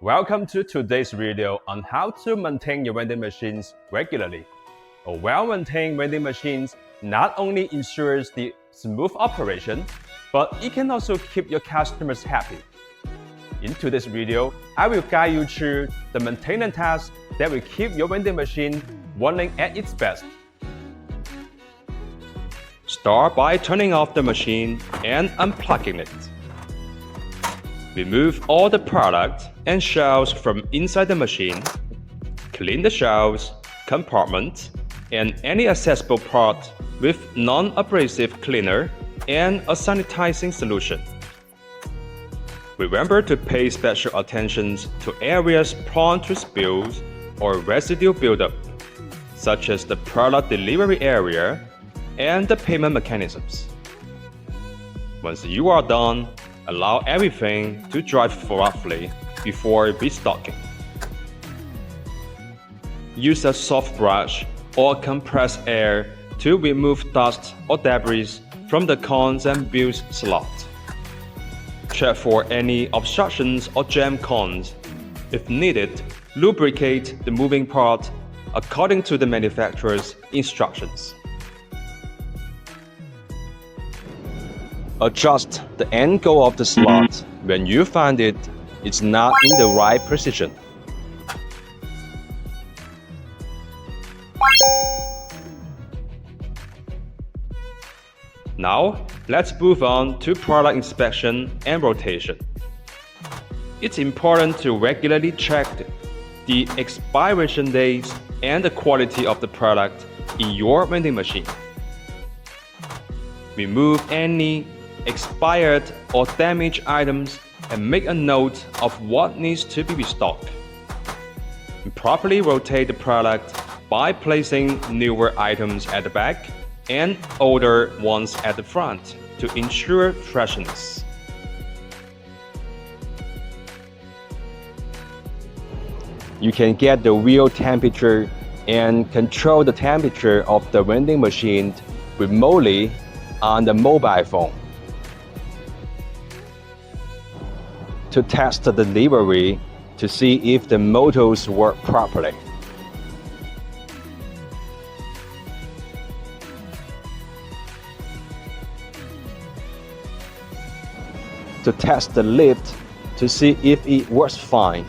Welcome to today's video on how to maintain your vending machines regularly. A well-maintained vending machine not only ensures the smooth operation, but it can also keep your customers happy. In today's video, I will guide you through the maintenance tasks that will keep your vending machine running at its best. Start by turning off the machine and unplugging it. Remove all the product and shelves from inside the machine. Clean the shelves, compartments, and any accessible part with non-abrasive cleaner and a sanitizing solution. Remember to pay special attention to areas prone to spills or residue buildup, such as the product delivery area and the payment mechanisms. Once you are done, allow everything to dry roughly before restocking. Use a soft brush or compressed air to remove dust or debris from the cones and bills slot. Check for any obstructions or jam cones. If needed, lubricate the moving part according to the manufacturer's instructions. Adjust the angle of the slot when you find it's not in the right position. Now, let's move on to product inspection and rotation. It's important to regularly check the expiration dates and the quality of the product in your vending machine. Remove any expired or damaged items and make a note of what needs to be restocked. Properly rotate the product by placing newer items at the back and older ones at the front to ensure freshness. You can get the real temperature and control the temperature of the vending machine remotely on the mobile phone. To test the delivery to see if the motors work properly. To test the lift to see if it works fine.